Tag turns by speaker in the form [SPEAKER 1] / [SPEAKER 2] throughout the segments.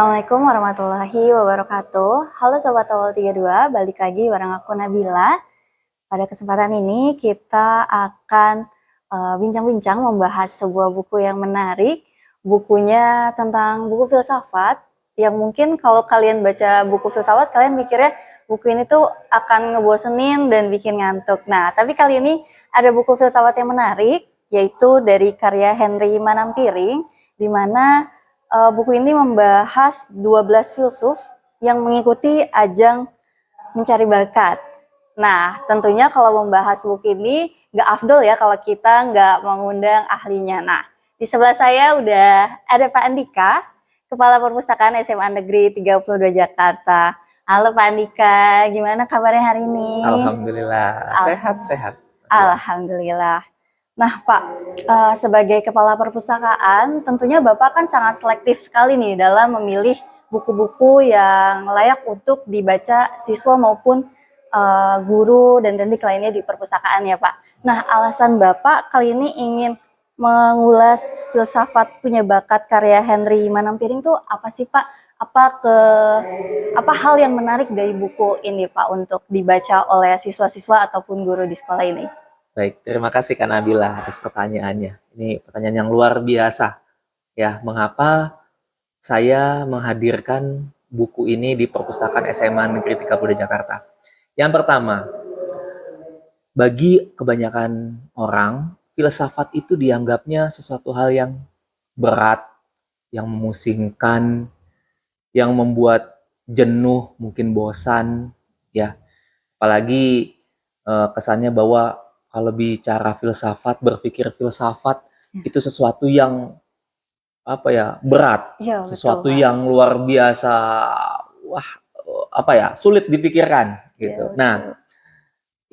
[SPEAKER 1] Assalamualaikum warahmatullahi wabarakatuh. Halo Sobat Awal 32, balik lagi bareng aku Nabila. Pada kesempatan ini kita akan bincang-bincang membahas sebuah buku yang menarik. Bukunya tentang buku filsafat, yang mungkin kalau kalian baca buku filsafat, kalian mikirnya buku ini tuh akan ngebosenin dan bikin ngantuk. Nah, tapi kali ini ada buku filsafat yang menarik, yaitu dari karya Henry Manampiring, di mana buku ini membahas 12 filsuf yang mengikuti ajang mencari bakat. Nah, tentunya kalau membahas buku ini nggak afdol ya kalau kita nggak mengundang ahlinya. Nah, di sebelah saya udah ada Pak Andika, Kepala Perpustakaan SMA Negeri 32 Jakarta. Halo Pak Andika, gimana kabarnya hari ini?
[SPEAKER 2] Alhamdulillah, sehat-sehat.
[SPEAKER 1] Alhamdulillah. Nah Pak, sebagai Kepala Perpustakaan, tentunya Bapak kan sangat selektif sekali nih dalam memilih buku-buku yang layak untuk dibaca siswa maupun guru dan tendik lainnya di perpustakaan ya Pak. Nah, alasan Bapak kali ini ingin mengulas filsafat punya bakat karya Henry Manampiring tuh apa sih Pak? Apa hal yang menarik dari buku ini Pak untuk dibaca oleh siswa-siswa ataupun guru di sekolah ini?
[SPEAKER 2] Baik, terima kasih Kak Nabila atas pertanyaannya. Ini pertanyaan yang luar biasa. Ya, mengapa saya menghadirkan buku ini di perpustakaan SMA Negeri 32 Jakarta? Yang pertama, bagi kebanyakan orang, filsafat itu dianggapnya sesuatu hal yang berat, yang memusingkan, yang membuat jenuh, mungkin bosan, ya. Apalagi kesannya bahwa kalau bicara filsafat, berpikir filsafat itu sesuatu yang apa ya, berat,
[SPEAKER 1] Iya, betul,
[SPEAKER 2] sesuatu
[SPEAKER 1] Pak.
[SPEAKER 2] yang luar biasa, wah, apa ya, sulit dipikirkan
[SPEAKER 1] Iya,
[SPEAKER 2] gitu.
[SPEAKER 1] betul.
[SPEAKER 2] Nah,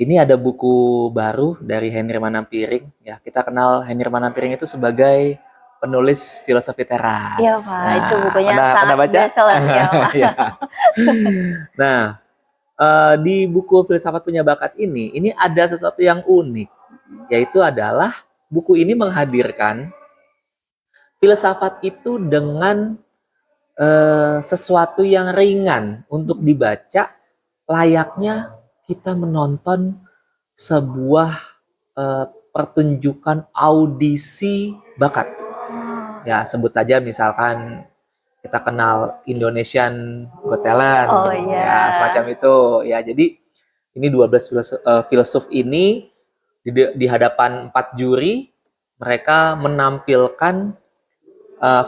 [SPEAKER 2] ini ada buku baru dari Henry Manampiring, ya kita kenal Henry Manampiring itu sebagai penulis filosofi
[SPEAKER 1] Iya,
[SPEAKER 2] teras.
[SPEAKER 1] Pak, itu
[SPEAKER 2] Nah,
[SPEAKER 1] bukunya
[SPEAKER 2] pernah
[SPEAKER 1] sangat
[SPEAKER 2] baca?
[SPEAKER 1] bestseller ya, Pak.
[SPEAKER 2] Ya. Nah, di buku Filsafat Punya Bakat ini ada sesuatu yang unik, yaitu adalah buku ini menghadirkan filsafat itu dengan sesuatu yang ringan untuk dibaca, layaknya kita menonton sebuah pertunjukan audisi bakat. Ya, sebut saja misalkan kita kenal Indonesian Got Talent,
[SPEAKER 1] Oh iya.
[SPEAKER 2] ya semacam itu. Ya, jadi ini 12 filsuf ini di hadapan 4 juri, mereka menampilkan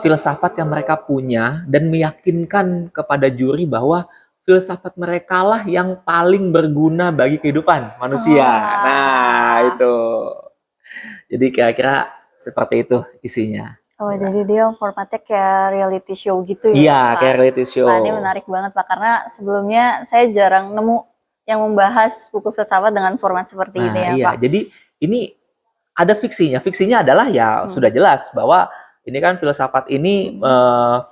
[SPEAKER 2] filsafat yang mereka punya dan meyakinkan kepada juri bahwa filsafat mereka lah yang paling berguna bagi kehidupan manusia. Nah,
[SPEAKER 1] Wah.
[SPEAKER 2] itu. Jadi kira-kira seperti itu isinya.
[SPEAKER 1] Oh, jadi dia formatnya kayak reality show gitu
[SPEAKER 2] Iya,
[SPEAKER 1] ya, Pak.
[SPEAKER 2] kayak reality show.
[SPEAKER 1] Wah, ini menarik banget, Pak, karena sebelumnya saya jarang nemu yang membahas buku filsafat dengan format seperti ini
[SPEAKER 2] Nah,
[SPEAKER 1] ya,
[SPEAKER 2] iya.
[SPEAKER 1] Pak.
[SPEAKER 2] Jadi ini ada fiksinya. Fiksinya adalah ya sudah jelas bahwa ini kan filsafat ini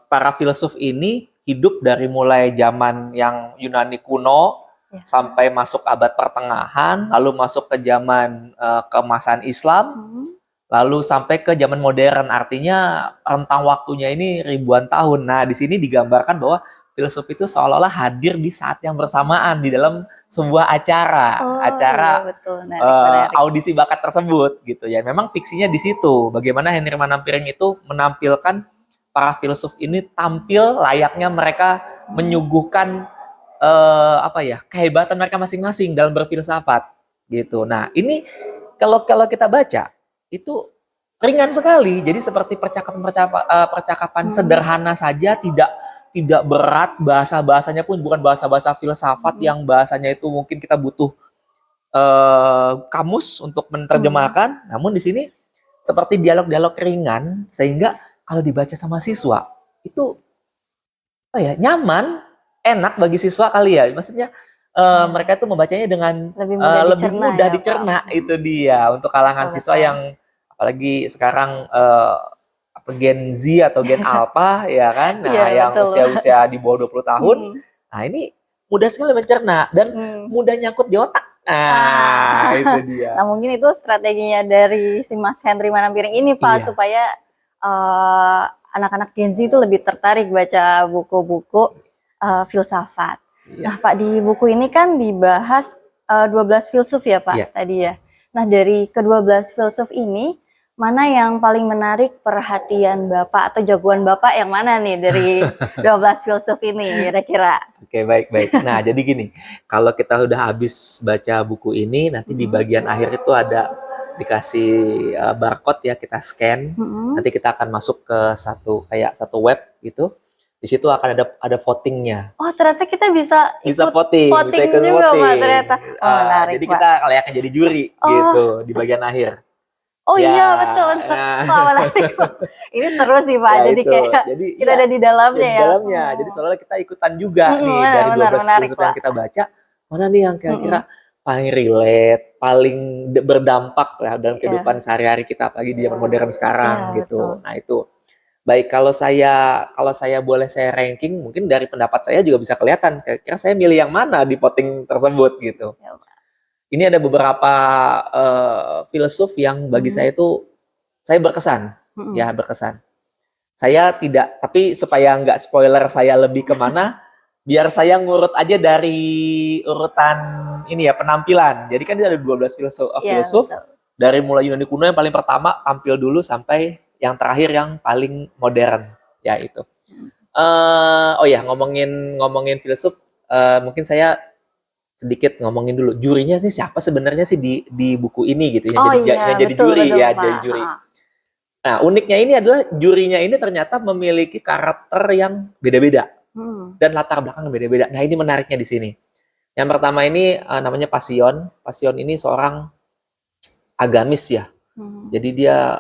[SPEAKER 2] para filsuf ini hidup dari mulai zaman yang Yunani kuno
[SPEAKER 1] Ya.
[SPEAKER 2] sampai masuk abad pertengahan, lalu masuk ke zaman keemasan Islam, lalu sampai ke zaman modern. Artinya rentang waktunya ini ribuan tahun. Nah, di sini digambarkan bahwa filsuf itu seolah-olah hadir di saat yang bersamaan di dalam sebuah
[SPEAKER 1] Oh
[SPEAKER 2] acara
[SPEAKER 1] iya, betul, menarik, menarik.
[SPEAKER 2] audisi bakat tersebut gitu ya. Memang fiksinya di situ. Bagaimana Henry Manampiring itu menampilkan para filsuf ini tampil layaknya mereka menyuguhkan apa ya, kehebatan mereka masing-masing dalam berfilsafat gitu. Nah, ini kalau kalau kita baca itu ringan sekali. Jadi seperti percakapan sederhana saja, tidak berat, bahasanya pun bukan bahasa-bahasa filsafat yang bahasanya itu mungkin kita butuh kamus untuk menerjemahkan. Namun di sini seperti dialog-dialog ringan sehingga kalau dibaca sama siswa itu apa ya, nyaman, enak bagi siswa kali ya. Maksudnya mereka itu membacanya dengan
[SPEAKER 1] Lebih mudah
[SPEAKER 2] lebih
[SPEAKER 1] dicerna
[SPEAKER 2] mudah
[SPEAKER 1] ya, Pak.
[SPEAKER 2] dicerna. Itu dia untuk kalangan
[SPEAKER 1] Betul,
[SPEAKER 2] siswa
[SPEAKER 1] betul.
[SPEAKER 2] yang apalagi sekarang Gen Z atau Gen Alpha ya kan.
[SPEAKER 1] Iya,
[SPEAKER 2] Nah, yang
[SPEAKER 1] betul, Pak.
[SPEAKER 2] usia-usia di bawah 20 tahun. Nah, ini mudah sekali mencerna dan mudah nyangkut di otak. Nah, itu dia.
[SPEAKER 1] Nah, mungkin itu strateginya dari si Mas Henry Manampiring ini, Pak,
[SPEAKER 2] Iya.
[SPEAKER 1] supaya anak-anak Gen Z itu lebih tertarik baca buku-buku filsafat.
[SPEAKER 2] Iya.
[SPEAKER 1] Nah, Pak, di buku ini kan dibahas 12 filsuf ya, Pak,
[SPEAKER 2] Iya.
[SPEAKER 1] tadi ya. Nah, dari ke-12 filsuf ini, mana yang paling menarik perhatian Bapak atau jagoan Bapak yang mana nih dari 12 filsuf ini kira-kira?
[SPEAKER 2] Oke, baik. Nah, jadi gini, kalau kita udah habis baca buku ini, nanti di bagian akhir itu ada dikasih barcode ya, kita scan. Nanti kita akan masuk ke satu web gitu. Di situ akan ada votingnya.
[SPEAKER 1] Oh, ternyata kita bisa
[SPEAKER 2] Bisa
[SPEAKER 1] ikut
[SPEAKER 2] voting, bisa ikut
[SPEAKER 1] juga, Pak,
[SPEAKER 2] voting.
[SPEAKER 1] ternyata. Oh, menarik,
[SPEAKER 2] Jadi
[SPEAKER 1] Pak.
[SPEAKER 2] kita layaknya jadi juri gitu di bagian akhir.
[SPEAKER 1] Oh
[SPEAKER 2] Ya,
[SPEAKER 1] iya, betul.
[SPEAKER 2] nah.
[SPEAKER 1] Wah, menarik. Ini seru sih, Pak.
[SPEAKER 2] Ya,
[SPEAKER 1] Jadi
[SPEAKER 2] itu.
[SPEAKER 1] kayak
[SPEAKER 2] Jadi,
[SPEAKER 1] kita
[SPEAKER 2] iya,
[SPEAKER 1] ada di dalamnya
[SPEAKER 2] di
[SPEAKER 1] ya.
[SPEAKER 2] dalamnya. Jadi soalnya kita ikutan juga nih dari 12
[SPEAKER 1] menarik,
[SPEAKER 2] filsuf yang
[SPEAKER 1] Pak.
[SPEAKER 2] kita baca, mana nih yang kira-kira paling relate, paling berdampak lah dalam kehidupan sehari-hari kita, apalagi di zaman modern sekarang
[SPEAKER 1] Iya,
[SPEAKER 2] gitu.
[SPEAKER 1] betul.
[SPEAKER 2] Nah, itu. Baik, kalau saya boleh saya ranking, mungkin dari pendapat saya juga bisa kelihatan kira-kira saya milih yang mana di voting tersebut gitu.
[SPEAKER 1] Ya, Pak.
[SPEAKER 2] Ini ada beberapa filsuf yang bagi saya itu saya berkesan, ya berkesan. Saya tidak, tapi supaya nggak spoiler saya lebih kemana, biar saya ngurut aja dari urutan ini ya, penampilan. Jadi kan ini ada 12 filsuf,
[SPEAKER 1] Iya, betul.
[SPEAKER 2] dari mulai Yunani kuno yang paling pertama tampil dulu sampai yang terakhir yang paling modern, ya itu. Oh ya, ngomongin filsuf, mungkin saya sedikit ngomongin dulu jurinya nih siapa sebenarnya sih di buku ini gitu yang
[SPEAKER 1] Oh
[SPEAKER 2] jadi
[SPEAKER 1] iya,
[SPEAKER 2] yang jadi
[SPEAKER 1] betul,
[SPEAKER 2] juri
[SPEAKER 1] betul,
[SPEAKER 2] ya,
[SPEAKER 1] Pak.
[SPEAKER 2] jadi juri. Nah, uniknya ini adalah jurinya ini ternyata memiliki karakter yang beda-beda dan latar belakang yang beda-beda. Nah, ini menariknya di sini. Yang pertama ini namanya Pasion. Pasion ini seorang agamis ya. Jadi dia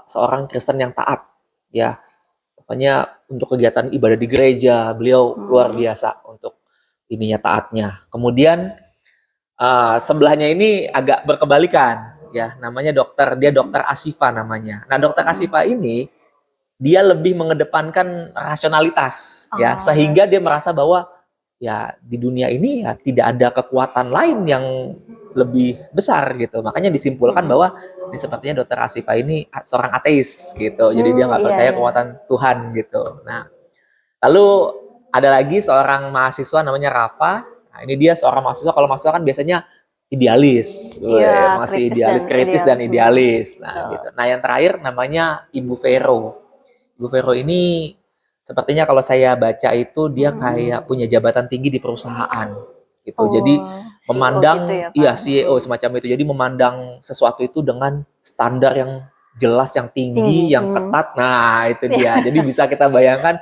[SPEAKER 2] seorang Kristen yang taat ya. Pokoknya untuk kegiatan ibadah di gereja, beliau luar biasa untuk ininya taatnya. Kemudian sebelahnya ini agak berkebalikan ya, namanya dia dokter Asifa namanya. Nah, dokter Asifa ini dia lebih mengedepankan rasionalitas ya, sehingga dia merasa bahwa ya di dunia ini ya tidak ada kekuatan lain yang lebih besar gitu. Makanya disimpulkan bahwa ini sepertinya dokter Asifa ini seorang ateis gitu. Jadi dia nggak percaya kekuatan Tuhan gitu. Nah, lalu ada lagi seorang mahasiswa namanya Rafa. Nah, ini dia seorang mahasiswa, kalau mahasiswa kan biasanya idealis.
[SPEAKER 1] Iya,
[SPEAKER 2] Masih kritis dan idealis. Nah, gitu. Nah, yang terakhir namanya Ibu Vero. Ibu Vero ini sepertinya kalau saya baca itu dia kayak punya jabatan tinggi di perusahaan gitu. Jadi memandang
[SPEAKER 1] CEO gitu ya, Pak?
[SPEAKER 2] iya, CEO semacam itu. Jadi memandang sesuatu itu dengan standar yang jelas, yang tinggi, yang ketat. Nah, itu dia. Jadi bisa kita bayangkan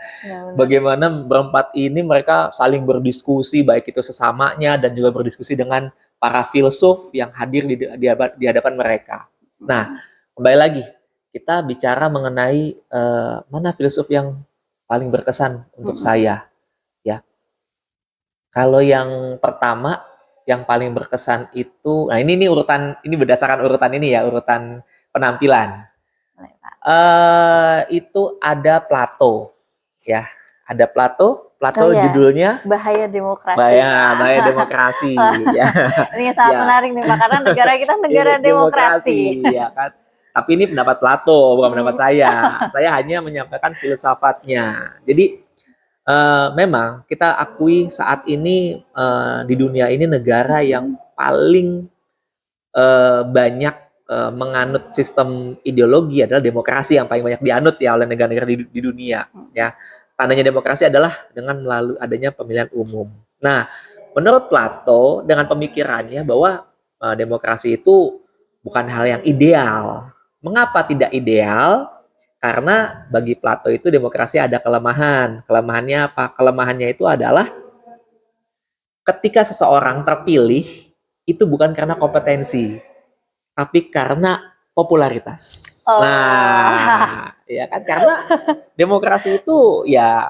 [SPEAKER 2] bagaimana berempat ini mereka saling berdiskusi, baik itu sesamanya dan juga berdiskusi dengan para filsuf yang hadir di hadapan mereka. Nah, kembali lagi, kita bicara mengenai mana filsuf yang paling berkesan untuk saya. Ya, kalau yang pertama, yang paling berkesan itu, nah ini urutan, ini berdasarkan urutan ini ya, urutan penampilan. Itu ada Plato, ya, ada Plato judulnya
[SPEAKER 1] Bahaya Demokrasi.
[SPEAKER 2] Bahaya Demokrasi. Ya.
[SPEAKER 1] Ini sangat menarik nih Pak, karena negara kita negara demokrasi.
[SPEAKER 2] Ya kan. Tapi ini pendapat Plato, bukan pendapat saya. Saya hanya menyampaikan filsafatnya. Jadi memang kita akui saat ini di dunia ini negara yang paling banyak menganut sistem ideologi adalah demokrasi, yang paling banyak dianut ya oleh negara-negara di dunia. Ya, tandanya demokrasi adalah dengan melalui adanya pemilihan umum. Nah, menurut Plato dengan pemikirannya bahwa demokrasi itu bukan hal yang ideal. Mengapa tidak ideal? Karena bagi Plato itu demokrasi ada kelemahan. Kelemahannya apa? Kelemahannya itu adalah ketika seseorang terpilih itu bukan karena kompetensi, tapi karena popularitas. Nah, ya kan, karena demokrasi itu ya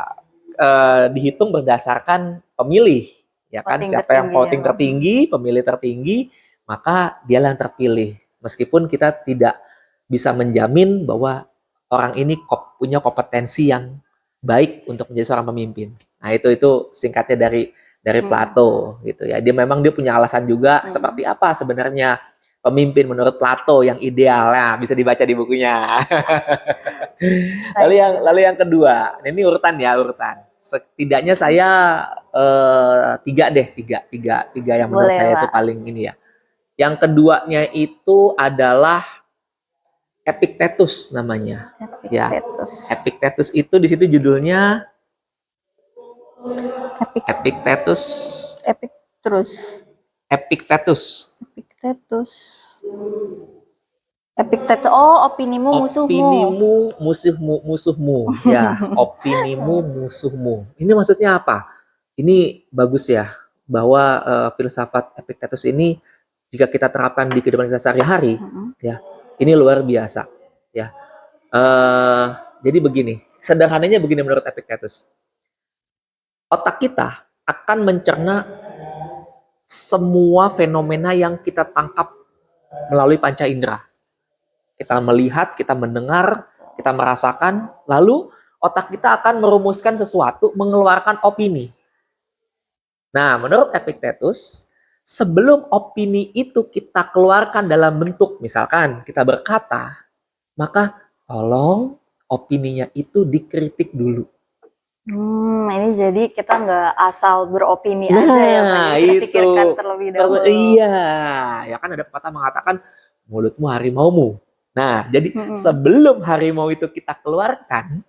[SPEAKER 2] dihitung berdasarkan pemilih, ya kan, siapa yang voting tertinggi, pemilih tertinggi, maka dialah yang terpilih. Meskipun kita tidak bisa menjamin bahwa orang ini punya kompetensi yang baik untuk menjadi seorang pemimpin. Nah, itu singkatnya dari Plato gitu ya. Dia punya alasan juga seperti apa sebenarnya pemimpin menurut Plato yang ideal. Nah, bisa dibaca di bukunya. Lalu yang kedua, ini urutan ya, urutan. Setidaknya saya tiga yang menurut
[SPEAKER 1] Boleh,
[SPEAKER 2] saya itu
[SPEAKER 1] Pak.
[SPEAKER 2] paling ini ya. Yang keduanya itu adalah Epictetus namanya. Ya,
[SPEAKER 1] Epictetus.
[SPEAKER 2] Epictetus itu di situ judulnya
[SPEAKER 1] Epic,
[SPEAKER 2] Epictetus.
[SPEAKER 1] epic terus.
[SPEAKER 2] Epictetus.
[SPEAKER 1] Epictetus. Epictetus. Oh, opinimu musuhmu.
[SPEAKER 2] Opinimu musuhmu. Ya, opinimu musuhmu. Ini maksudnya apa? Ini bagus ya, bahwa filsafat Epictetus ini jika kita terapkan di kehidupan kita sehari-hari, ya, ini luar biasa. Ya, jadi begini, sederhananya begini menurut Epictetus. Otak kita akan mencerna semua fenomena yang kita tangkap melalui panca indera. Kita melihat, kita mendengar, kita merasakan, lalu otak kita akan merumuskan sesuatu, mengeluarkan opini. Nah, menurut Epictetus, sebelum opini itu kita keluarkan dalam bentuk, misalkan kita berkata, maka tolong opininya itu dikritik dulu.
[SPEAKER 1] Ini jadi kita nggak asal beropini aja ya, Pak. Jadi kita pikirkan terlebih dahulu.
[SPEAKER 2] Iya, ya kan ada pepatah mengatakan mulutmu harimaumu. Nah, jadi sebelum harimau itu kita keluarkan,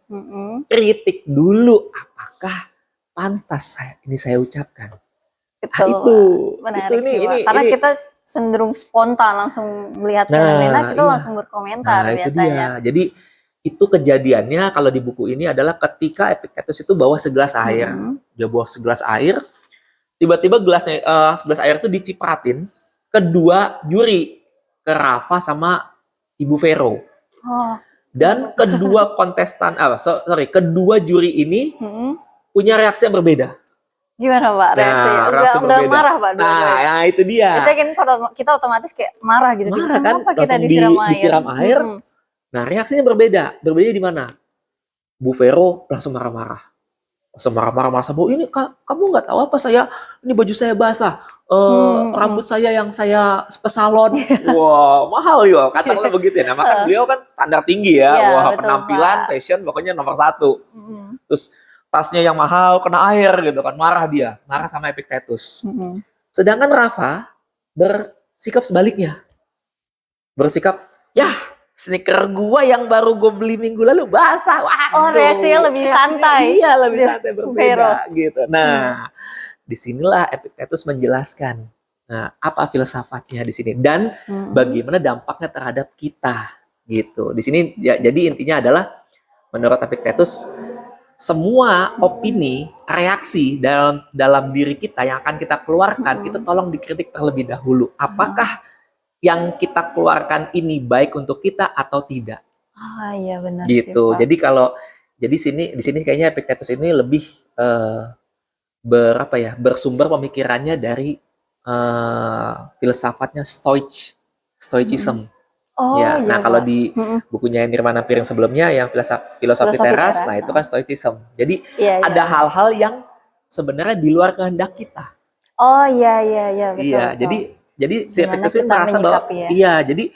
[SPEAKER 2] kritik dulu apakah pantas ini saya ucapkan.
[SPEAKER 1] Betul,
[SPEAKER 2] itu
[SPEAKER 1] menarik
[SPEAKER 2] itu
[SPEAKER 1] sih, Pak. Karena kita cenderung spontan langsung melihat fenomena, kita langsung berkomentar biasanya.
[SPEAKER 2] Itu dia. Jadi itu kejadiannya kalau di buku ini adalah ketika Epictetus itu bawa segelas air. Dia bawa segelas air, tiba-tiba segelas air itu dicipratin ke dua juri, ke Rafa sama Ibu Vero. Dan kedua kontestan, kedua juri ini punya reaksi yang berbeda.
[SPEAKER 1] Gimana, Pak, reaksinya? Udah marah, Pak?
[SPEAKER 2] Nah, itu dia.
[SPEAKER 1] Biasanya kan kalau kita otomatis kayak marah gitu.
[SPEAKER 2] Marah kan?
[SPEAKER 1] Kenapa kita disiram air?
[SPEAKER 2] Nah, reaksinya berbeda. Berbeda di mana? Bu Vero langsung marah-marah. Masa bahwa ini kamu nggak tahu apa ini baju saya basah. Rambut saya yang saya ke salon. Wah, mahal ya. Katakanlah begitu ya. Nah, kan beliau kan standar tinggi ya. Wah, betul, penampilan, Pak. Fashion pokoknya nomor 1. Terus tasnya yang mahal, kena air gitu kan. Marah dia. Marah sama Epictetus. Sedangkan Rafa bersikap sebaliknya. Bersikap, ya sneaker gua yang baru gue beli minggu lalu basah. Waduh,
[SPEAKER 1] reaksinya lebih santai.
[SPEAKER 2] Iya, lebih santai, berbeda gitu. Nah, disinilah Epictetus menjelaskan. Nah, apa filsafatnya di sini dan bagaimana dampaknya terhadap kita gitu. Di sini ya, jadi intinya adalah menurut Epictetus semua opini, reaksi dalam diri kita yang akan kita keluarkan itu tolong dikritik terlebih dahulu. Apakah yang kita keluarkan ini baik untuk kita atau tidak?
[SPEAKER 1] Iya benar
[SPEAKER 2] gitu.
[SPEAKER 1] Sih, Pak.
[SPEAKER 2] Jadi di sini kayaknya Epictetus ini lebih bersumber pemikirannya dari filsafatnya Stoicism.
[SPEAKER 1] Iya,
[SPEAKER 2] nah kalau di bukunya Nirmana Piring sebelumnya yang filosofi teras, nah itu kan Stoicism. Jadi ada hal-hal yang sebenarnya di luar kehendak kita.
[SPEAKER 1] Iya, betul.
[SPEAKER 2] Jadi si Epictetus ini merasa bahwa jadi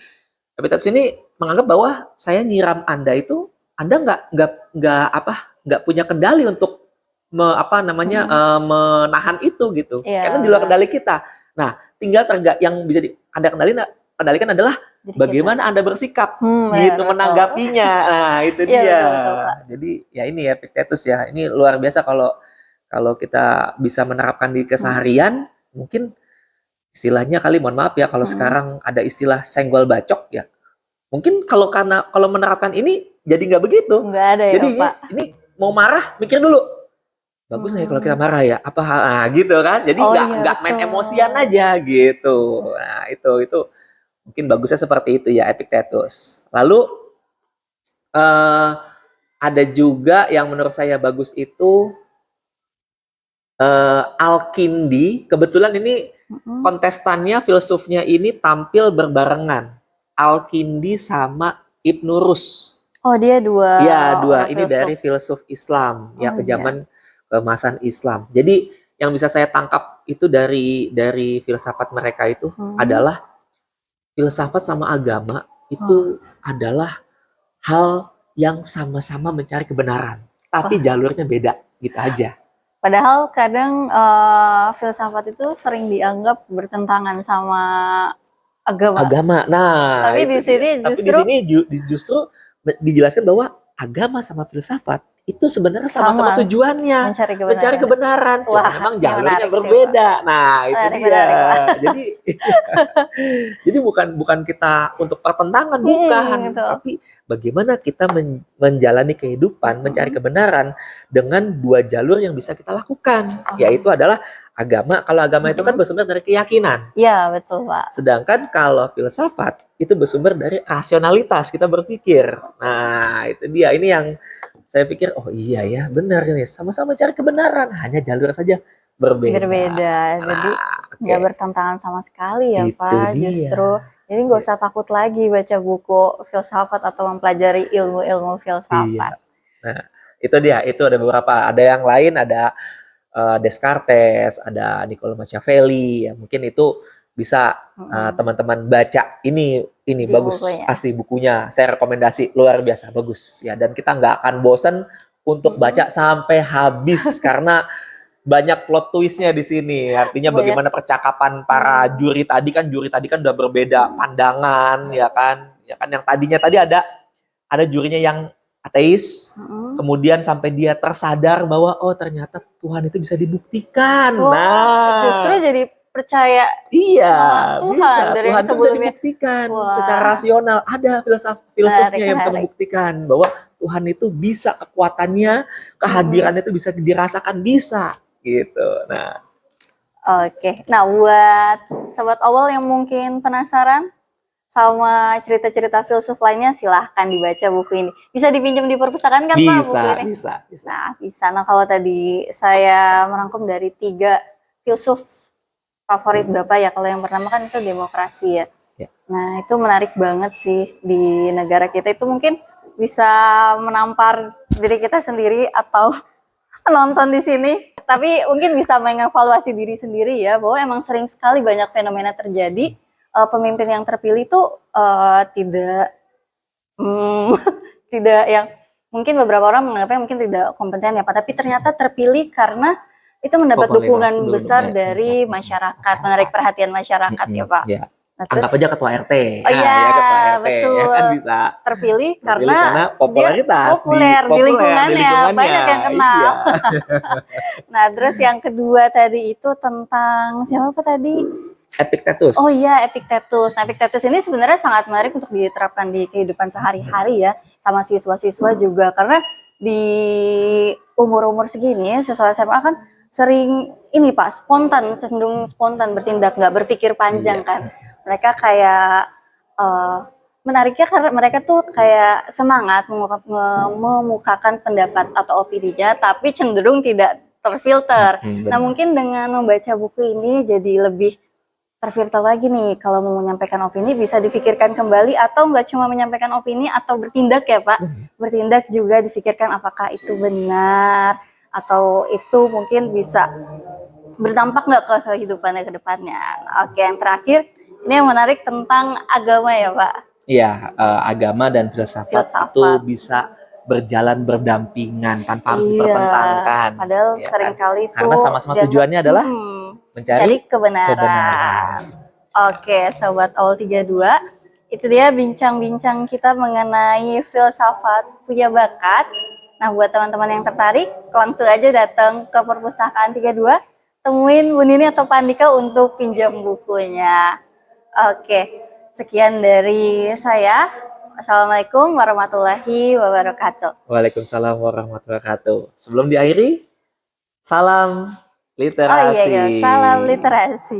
[SPEAKER 2] Epictetus ini menganggap bahwa saya nyiram Anda itu Anda nggak punya kendali untuk menahan itu gitu. Karena di luar kendali kita. Nah, tinggal yang bisa Anda kendalikan adalah bagaimana Anda bersikap gitu menanggapinya. Nah, itu dia.
[SPEAKER 1] Betul,
[SPEAKER 2] jadi ya ini ya Epictetus ya. Ini luar biasa kalau kita bisa menerapkan di keseharian, mungkin istilahnya kali, mohon maaf ya kalau sekarang ada istilah senggol bacok ya. Mungkin kalau menerapkan ini jadi nggak begitu.
[SPEAKER 1] Nggak ada ya,
[SPEAKER 2] jadi
[SPEAKER 1] Pak.
[SPEAKER 2] Ini mau marah mikir dulu. Bagus ya kalau kita marah ya. Gitu kan. Jadi nggak main emosian aja gitu. Nah, itu mungkin bagusnya seperti itu ya Epictetus. Lalu ada juga yang menurut saya bagus itu Al-Kindi. Kebetulan ini kontestannya, filsufnya ini tampil berbarengan. Al-Kindi sama Ibnu Rus.
[SPEAKER 1] Dia dua.
[SPEAKER 2] Iya, dua. Ini dari filsuf Islam ya ke zaman keemasan Islam. Jadi yang bisa saya tangkap itu dari filsafat mereka itu adalah filsafat sama agama
[SPEAKER 1] Oh,
[SPEAKER 2] itu adalah hal yang sama-sama mencari kebenaran, tapi
[SPEAKER 1] wah.
[SPEAKER 2] jalurnya beda, gitu aja.
[SPEAKER 1] Padahal kadang filsafat itu sering dianggap bertentangan sama agama.
[SPEAKER 2] Agama. Nah,
[SPEAKER 1] Tapi
[SPEAKER 2] itu
[SPEAKER 1] di
[SPEAKER 2] dia.
[SPEAKER 1] sini
[SPEAKER 2] Tapi di
[SPEAKER 1] justru
[SPEAKER 2] sini justru dijelaskan bahwa agama sama filsafat itu sebenarnya sama-sama
[SPEAKER 1] sama
[SPEAKER 2] tujuannya
[SPEAKER 1] mencari
[SPEAKER 2] mencari
[SPEAKER 1] kebenaran.
[SPEAKER 2] kebenaran, cuma
[SPEAKER 1] Wah,
[SPEAKER 2] memang
[SPEAKER 1] ini
[SPEAKER 2] jalurnya
[SPEAKER 1] menarik sih, Pak.
[SPEAKER 2] berbeda. Nah, itu
[SPEAKER 1] Menarik,
[SPEAKER 2] dia.
[SPEAKER 1] menarik, Pak.
[SPEAKER 2] Jadi jadi bukan kita untuk pertentangan, bukan,
[SPEAKER 1] Betul.
[SPEAKER 2] tapi bagaimana kita menjalani kehidupan, mencari kebenaran dengan dua jalur yang bisa kita lakukan, yaitu adalah agama. Kalau agama itu kan bersumber dari keyakinan.
[SPEAKER 1] Ya, betul, Pak.
[SPEAKER 2] Sedangkan kalau filsafat itu bersumber dari rasionalitas, kita berpikir. Nah, itu dia. Ini yang saya pikir, oh iya ya, benar ini. Sama-sama cari kebenaran, hanya jalur saja berbeda.
[SPEAKER 1] Berbeda. Jadi
[SPEAKER 2] Nah,
[SPEAKER 1] nggak
[SPEAKER 2] oke.
[SPEAKER 1] bertentangan sama sekali ya,
[SPEAKER 2] Itu
[SPEAKER 1] Pak. Justru
[SPEAKER 2] dia.
[SPEAKER 1] jadi nggak usah takut lagi baca buku filsafat atau mempelajari ilmu-ilmu filsafat.
[SPEAKER 2] Iya. Nah, itu dia. Itu ada beberapa. Ada yang lain, ada Descartes, ada Niccolo Machiavelli. Ya, mungkin itu bisa teman-teman baca. Ini
[SPEAKER 1] Di
[SPEAKER 2] bagus
[SPEAKER 1] bukunya.
[SPEAKER 2] asli bukunya. Saya rekomendasi, luar biasa bagus ya. Dan kita nggak akan bosan untuk baca sampai habis karena banyak plot twistnya di sini. Artinya
[SPEAKER 1] Banyak.
[SPEAKER 2] bagaimana percakapan para juri tadi kan udah berbeda pandangan ya kan. Ya kan yang tadinya tadi ada jurinya yang ateis, kemudian sampai dia tersadar bahwa oh ternyata Tuhan itu bisa dibuktikan.
[SPEAKER 1] Wah,
[SPEAKER 2] Nah,
[SPEAKER 1] justru jadi percaya
[SPEAKER 2] iya,
[SPEAKER 1] sama Tuhan
[SPEAKER 2] bisa.
[SPEAKER 1] dari yang
[SPEAKER 2] Tuhan itu bisa
[SPEAKER 1] sebelumnya.
[SPEAKER 2] dibuktikan
[SPEAKER 1] Wah.
[SPEAKER 2] secara rasional. Ada filsufnya yang bisa
[SPEAKER 1] Menarik.
[SPEAKER 2] membuktikan bahwa Tuhan itu bisa, kekuatannya, kehadirannya itu bisa dirasakan, bisa gitu. Nah,
[SPEAKER 1] Oke. Nah, buat sobat awal yang mungkin penasaran sama cerita-cerita filsuf lainnya, silahkan dibaca buku ini. Bisa dipinjam di perpustakaan kan, Pak, buku ini?
[SPEAKER 2] bisa.
[SPEAKER 1] Nah, bisa. Nah, kalau tadi saya merangkum dari 3 filsuf favorit Bapak ya. Kalau yang pertama kan itu demokrasi ya.
[SPEAKER 2] Ya.
[SPEAKER 1] Nah, itu menarik banget sih di negara kita. Itu mungkin bisa menampar diri kita sendiri atau penonton di sini. Tapi mungkin bisa mengevaluasi diri sendiri ya, bahwa emang sering sekali banyak fenomena terjadi. Pemimpin yang terpilih itu tidak tidak yang mungkin beberapa orang menganggapnya mungkin tidak kompeten ya Pak, tapi ternyata terpilih karena itu mendapat dukungan besar dari masyarakat, menarik perhatian masyarakat ya Pak.
[SPEAKER 2] Ya.
[SPEAKER 1] Nah,
[SPEAKER 2] Anggap aja ketua RT.
[SPEAKER 1] Oh iya,
[SPEAKER 2] ya ketua RT
[SPEAKER 1] betul.
[SPEAKER 2] ya kan bisa.
[SPEAKER 1] Terpilih
[SPEAKER 2] karena
[SPEAKER 1] dia
[SPEAKER 2] popularitas
[SPEAKER 1] populer di lingkungannya, banyak yang kenal.
[SPEAKER 2] Iya.
[SPEAKER 1] Nah, terus yang kedua tadi itu tentang siapa tadi?
[SPEAKER 2] Epictetus.
[SPEAKER 1] Oh iya, Epictetus. Nah, Epictetus ini sebenarnya sangat menarik untuk diterapkan di kehidupan sehari-hari ya, sama siswa-siswa juga. Karena di umur-umur segini, siswa SMA kan sering ini Pak, cenderung spontan bertindak, nggak berpikir panjang kan. Mereka kayak menariknya karena mereka tuh kayak semangat memukakan pendapat atau opininya, tapi cenderung tidak terfilter. Nah, mungkin dengan membaca buku ini jadi lebih terfilter lagi nih, kalau mau menyampaikan opini bisa difikirkan kembali atau nggak cuma menyampaikan opini atau bertindak ya Pak. Bertindak juga difikirkan apakah itu benar atau itu mungkin bisa berdampak nggak ke kehidupannya ke depannya. Oke, yang terakhir ini yang menarik tentang agama ya Pak.
[SPEAKER 2] Iya, agama dan filsafat itu bisa berjalan berdampingan tanpa harus dipertentangkan.
[SPEAKER 1] Padahal
[SPEAKER 2] ya
[SPEAKER 1] seringkali
[SPEAKER 2] kan? Karena sama-sama tujuannya adalah mencari kebenaran.
[SPEAKER 1] Oke, Sobat All 32, itu dia bincang-bincang kita mengenai filsafat punya bakat. Nah, buat teman-teman yang tertarik, langsung aja datang ke perpustakaan 32, temuin Bu Nini atau Pak Andika untuk pinjam bukunya. Oke, sekian dari saya. Assalamualaikum warahmatullahi wabarakatuh.
[SPEAKER 2] Waalaikumsalam warahmatullahi wabarakatuh. Sebelum diakhiri, salam literasi.
[SPEAKER 1] Oh iya, salam literasi.